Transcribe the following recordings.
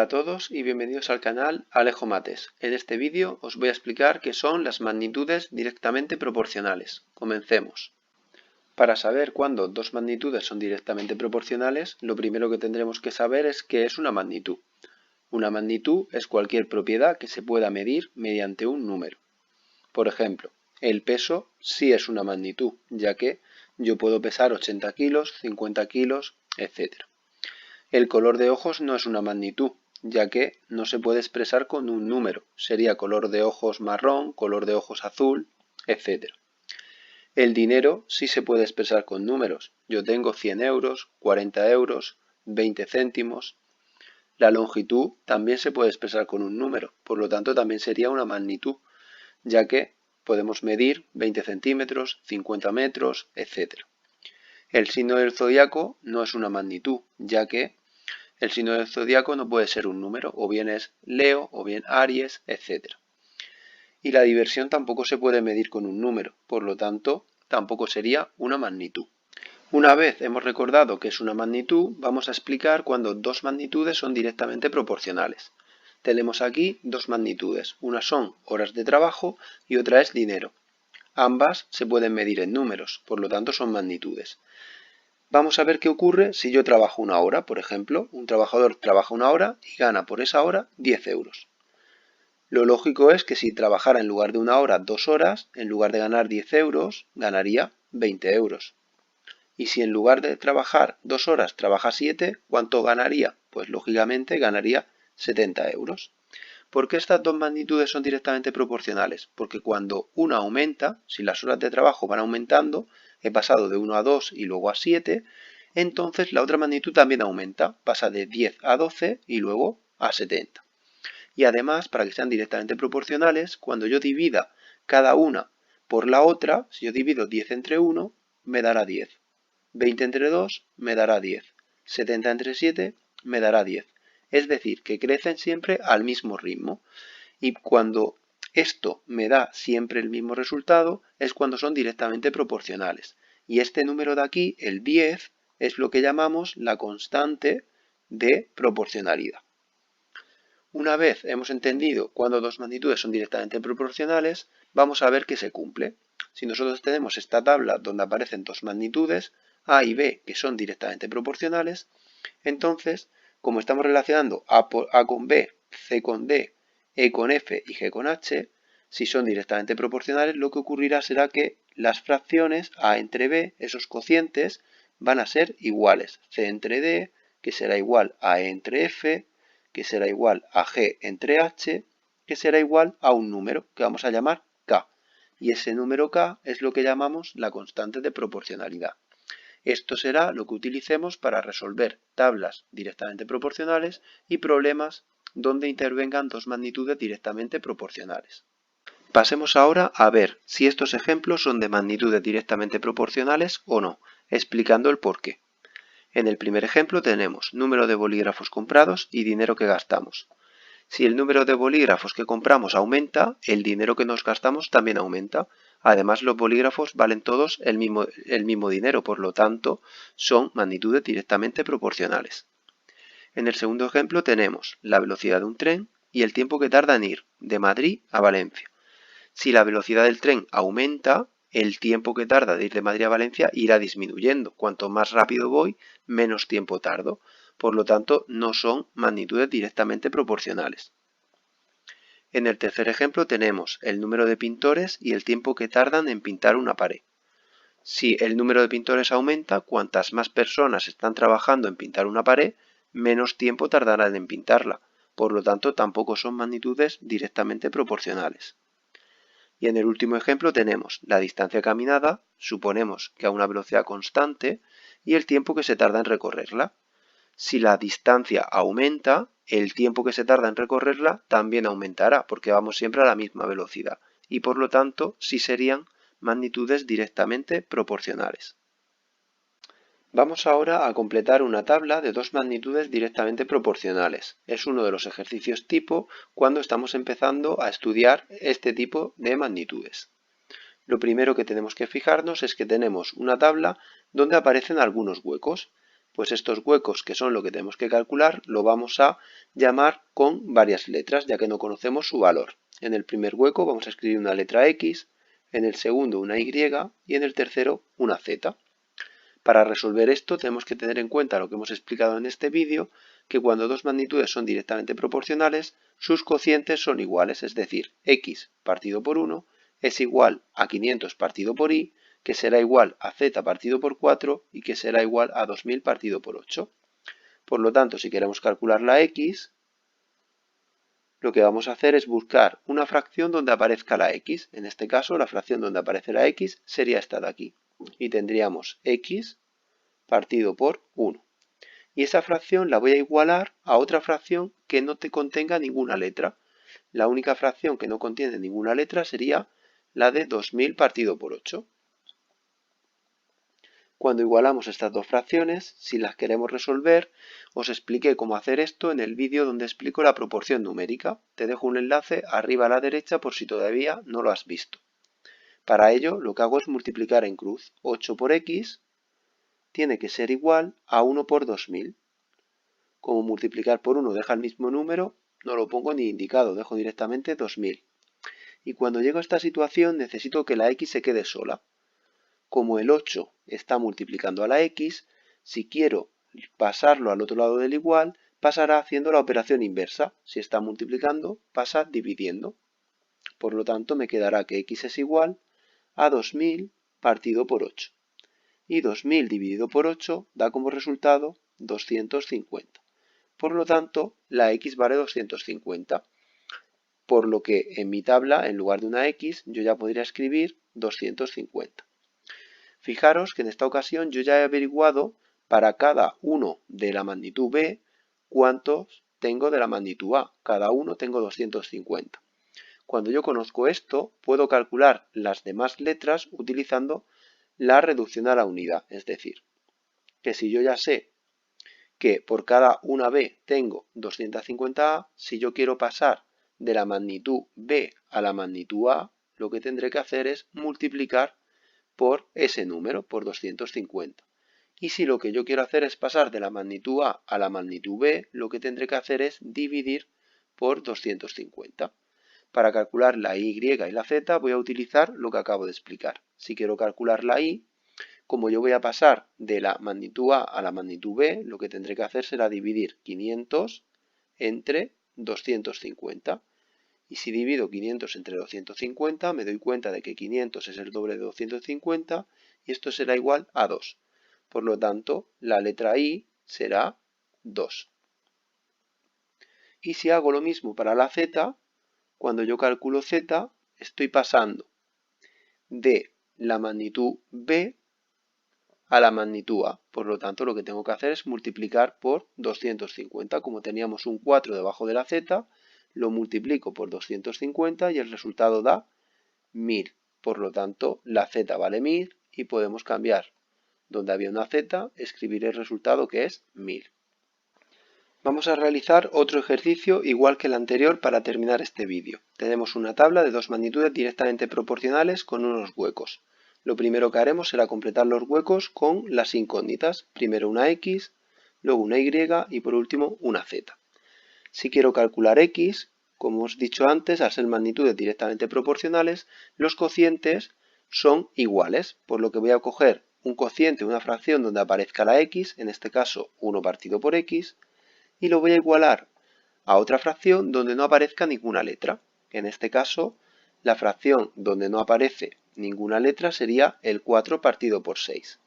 a todos y bienvenidos al canal Alejo Mates. En este vídeo os voy a explicar qué son las magnitudes directamente proporcionales. Comencemos. Para saber cuándo dos magnitudes son directamente proporcionales, lo primero que tendremos que saber es qué es una magnitud. Una magnitud es cualquier propiedad que se pueda medir mediante un número. Por ejemplo, el peso sí es una magnitud, ya que yo puedo pesar 80 kilos, 50 kilos, etc. El color de ojos no es una magnitud, ya que no se puede expresar con un número. Sería color de ojos marrón, color de ojos azul, etc. El dinero sí se puede expresar con números. Yo tengo 100 euros, 40 euros, 20 céntimos. La longitud también se puede expresar con un número, por lo tanto también sería una magnitud, ya que podemos medir 20 centímetros, 50 metros, etc. El signo del zodiaco no es una magnitud, ya que el signo del zodiaco no puede ser un número, o bien es Leo, o bien Aries, etc. Y la diversión tampoco se puede medir con un número, por lo tanto, tampoco sería una magnitud. Una vez hemos recordado que es una magnitud, vamos a explicar cuando dos magnitudes son directamente proporcionales. Tenemos aquí dos magnitudes, una son horas de trabajo y otra es dinero. Ambas se pueden medir en números, por lo tanto son magnitudes. Vamos a ver qué ocurre si yo trabajo una hora, por ejemplo, un trabajador trabaja una hora y gana por esa hora 10 euros. Lo lógico es que si trabajara en lugar de una hora 2 horas, en lugar de ganar 10 euros, ganaría 20 euros. Y si en lugar de trabajar 2 horas trabaja 7, ¿cuánto ganaría? Pues lógicamente ganaría 70 euros. ¿Por qué estas dos magnitudes son directamente proporcionales? Porque cuando una aumenta, si las horas de trabajo van aumentando, he pasado de 1 a 2 y luego a 7, entonces la otra magnitud también aumenta, pasa de 10 a 12 y luego a 70. Y además, para que sean directamente proporcionales, cuando yo divida cada una por la otra, si yo divido 10 entre 1, me dará 10. 20 entre 2 me dará 10. 70 entre 7 me dará 10. Es decir, que crecen siempre al mismo ritmo. Y cuando esto me da siempre el mismo resultado, es cuando son directamente proporcionales. Y este número de aquí, el 10, es lo que llamamos la constante de proporcionalidad. Una vez hemos entendido cuándo dos magnitudes son directamente proporcionales, vamos a ver que se cumple. Si nosotros tenemos esta tabla donde aparecen dos magnitudes, A y B, que son directamente proporcionales, entonces, como estamos relacionando A con B, C con D, E con F y G con H, si son directamente proporcionales, lo que ocurrirá será que las fracciones A entre B, esos cocientes, van a ser iguales. C entre D, que será igual a E entre F, que será igual a G entre H, que será igual a un número que vamos a llamar K. Y ese número K es lo que llamamos la constante de proporcionalidad. Esto será lo que utilicemos para resolver tablas directamente proporcionales y problemas donde intervengan dos magnitudes directamente proporcionales. Pasemos ahora a ver si estos ejemplos son de magnitudes directamente proporcionales o no, explicando el porqué. En el primer ejemplo tenemos número de bolígrafos comprados y dinero que gastamos. Si el número de bolígrafos que compramos aumenta, el dinero que nos gastamos también aumenta. Además, los bolígrafos valen todos el mismo dinero, por lo tanto, son magnitudes directamente proporcionales. En el segundo ejemplo tenemos la velocidad de un tren y el tiempo que tarda en ir de Madrid a Valencia. Si la velocidad del tren aumenta, el tiempo que tarda de ir de Madrid a Valencia irá disminuyendo. Cuanto más rápido voy, menos tiempo tardo. Por lo tanto, no son magnitudes directamente proporcionales. En el tercer ejemplo tenemos el número de pintores y el tiempo que tardan en pintar una pared. Si el número de pintores aumenta, cuantas más personas están trabajando en pintar una pared, menos tiempo tardarán en pintarla. Por lo tanto, tampoco son magnitudes directamente proporcionales. Y en el último ejemplo tenemos la distancia caminada, suponemos que a una velocidad constante, y el tiempo que se tarda en recorrerla. Si la distancia aumenta, el tiempo que se tarda en recorrerla también aumentará, porque vamos siempre a la misma velocidad, y por lo tanto sí serían magnitudes directamente proporcionales. Vamos ahora a completar una tabla de dos magnitudes directamente proporcionales. Es uno de los ejercicios tipo cuando estamos empezando a estudiar este tipo de magnitudes. Lo primero que tenemos que fijarnos es que tenemos una tabla donde aparecen algunos huecos. Pues estos huecos, que son lo que tenemos que calcular, lo vamos a llamar con varias letras, ya que no conocemos su valor. En el primer hueco vamos a escribir una letra X, en el segundo una Y y en el tercero una Z. Para resolver esto tenemos que tener en cuenta lo que hemos explicado en este vídeo, que cuando dos magnitudes son directamente proporcionales, sus cocientes son iguales, es decir, X partido por 1 es igual a 500 partido por Y, que será igual a Z partido por 4 y que será igual a 2000 partido por 8. Por lo tanto, si queremos calcular la X, lo que vamos a hacer es buscar una fracción donde aparezca la X. En este caso, la fracción donde aparece la X sería esta de aquí. Y tendríamos X partido por 1. Y esa fracción la voy a igualar a otra fracción que no te contenga ninguna letra. La única fracción que no contiene ninguna letra sería la de 2000 partido por 8. Cuando igualamos estas dos fracciones, si las queremos resolver, os expliqué cómo hacer esto en el vídeo donde explico la proporción numérica. Te dejo un enlace arriba a la derecha por si todavía no lo has visto. Para ello, lo que hago es multiplicar en cruz. 8 por X tiene que ser igual a 1 por 2000. Como multiplicar por 1 deja el mismo número, no lo pongo ni indicado, dejo directamente 2000. Y cuando llego a esta situación necesito que la X se quede sola. Como el 8 está multiplicando a la X, si quiero pasarlo al otro lado del igual, pasará haciendo la operación inversa. Si está multiplicando, pasa dividiendo. Por lo tanto, me quedará que X es igual a 2000 partido por 8. Y 2000 dividido por 8 da como resultado 250. Por lo tanto, la X vale 250. Por lo que en mi tabla, en lugar de una X, yo ya podría escribir 250. Fijaros que en esta ocasión yo ya he averiguado para cada uno de la magnitud B cuántos tengo de la magnitud A. Cada uno tengo 250. Cuando yo conozco esto, puedo calcular las demás letras utilizando la reducción a la unidad. Es decir, que si yo ya sé que por cada una B tengo 250A, si yo quiero pasar de la magnitud B a la magnitud A, lo que tendré que hacer es multiplicar por ese número, por 250. Y si lo que yo quiero hacer es pasar de la magnitud A la magnitud B, lo que tendré que hacer es dividir por 250. Para calcular la Y y la Z voy a utilizar lo que acabo de explicar. Si quiero calcular la Y, como yo voy a pasar de la magnitud A la magnitud B, lo que tendré que hacer será dividir 500 entre 250. Y si divido 500 entre 250, me doy cuenta de que 500 es el doble de 250 y esto será igual a 2. Por lo tanto, la letra I será 2. Y si hago lo mismo para la Z, cuando yo calculo Z, estoy pasando de la magnitud B a la magnitud A. Por lo tanto, lo que tengo que hacer es multiplicar por 250. Como teníamos un 4 debajo de la Z, lo multiplico por 250 y el resultado da 1000. Por lo tanto, la Z vale 1000 y podemos cambiar donde había una Z, escribir el resultado que es 1000. Vamos a realizar otro ejercicio igual que el anterior para terminar este vídeo. Tenemos una tabla de dos magnitudes directamente proporcionales con unos huecos. Lo primero que haremos será completar los huecos con las incógnitas. Primero una X, luego una Y y por último una Z. Si quiero calcular X, como os he dicho antes, al ser magnitudes directamente proporcionales, los cocientes son iguales, por lo que voy a coger un cociente, una fracción donde aparezca la X, en este caso 1 partido por X, y lo voy a igualar a otra fracción donde no aparezca ninguna letra. En este caso, la fracción donde no aparece ninguna letra sería el 4 partido por 6.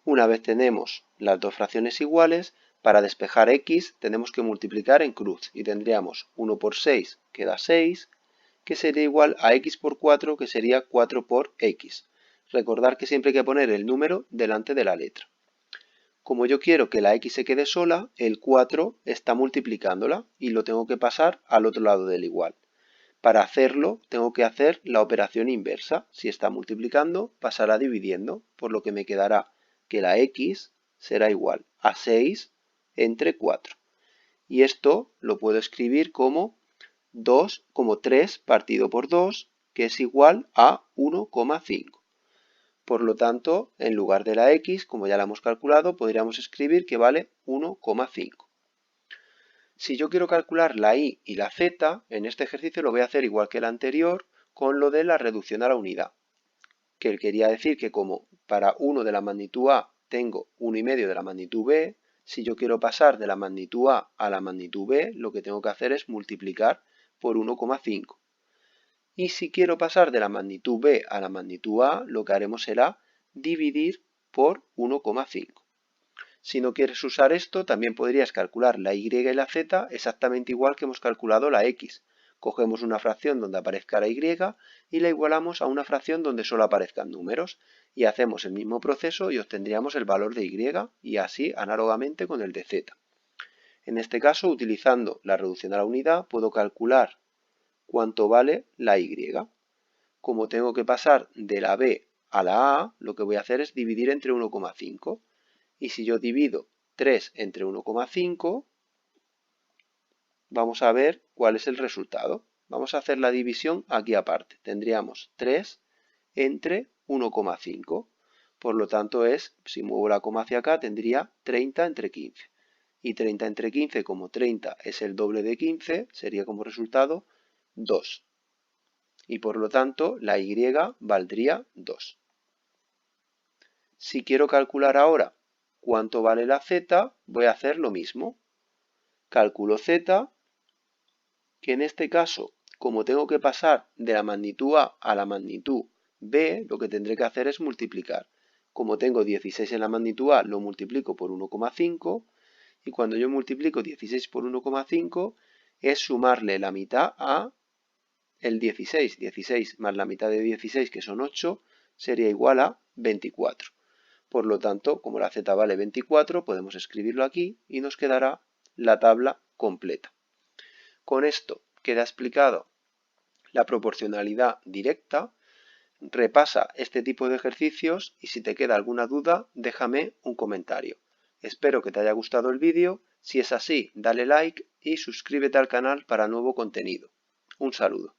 Una vez tenemos las dos fracciones iguales, para despejar X tenemos que multiplicar en cruz y tendríamos 1 por 6 que da 6, que sería igual a X por 4 que sería 4 por X. Recordar que siempre hay que poner el número delante de la letra. Como yo quiero que la X se quede sola, el 4 está multiplicándola y lo tengo que pasar al otro lado del igual. Para hacerlo tengo que hacer la operación inversa. Si está multiplicando, pasará dividiendo, por lo que me quedará que la X será igual a 6 entre 4. Y esto lo puedo escribir como 3 partido por 2, que es igual a 1,5. Por lo tanto, en lugar de la x, como ya la hemos calculado, podríamos escribir que vale 1,5. Si yo quiero calcular la y la z, en este ejercicio lo voy a hacer igual que el anterior, con lo de la reducción a la unidad. Que quería decir que como para 1 de la magnitud a tengo 1,5 de la magnitud b, si yo quiero pasar de la magnitud a la magnitud b, lo que tengo que hacer es multiplicar por 1,5. Y si quiero pasar de la magnitud b a la magnitud a, lo que haremos será dividir por 1,5. Si no quieres usar esto, también podrías calcular la y y la z exactamente igual que hemos calculado la x. Cogemos una fracción donde aparezca la y y la igualamos a una fracción donde solo aparezcan números. Y hacemos el mismo proceso y obtendríamos el valor de y y así análogamente con el de z. En este caso, utilizando la reducción a la unidad, puedo calcular cuánto vale la y. Como tengo que pasar de la b a la a, lo que voy a hacer es dividir entre 1,5. Y si yo divido 3 entre 1,5, vamos a ver cuál es el resultado. Vamos a hacer la división aquí aparte. Tendríamos 3 entre 1,5. Por lo tanto, si muevo la coma hacia acá, tendría 30 entre 15. Y 30 entre 15, como 30 es el doble de 15, sería como resultado 2. Y por lo tanto, la y valdría 2. Si quiero calcular ahora cuánto vale la z, voy a hacer lo mismo. Calculo z, que en este caso, como tengo que pasar de la magnitud a la magnitud b, lo que tendré que hacer es multiplicar. Como tengo 16 en la magnitud a, lo multiplico por 1,5, y cuando yo multiplico 16 por 1,5, es sumarle la mitad a el 16. 16 más la mitad de 16, que son 8, sería igual a 24. Por lo tanto, como la z vale 24, podemos escribirlo aquí y nos quedará la tabla completa. Con esto queda explicado la proporcionalidad directa. Repasa este tipo de ejercicios y si te queda alguna duda, déjame un comentario. Espero que te haya gustado el vídeo. Si es así, dale like y suscríbete al canal para nuevo contenido. Un saludo.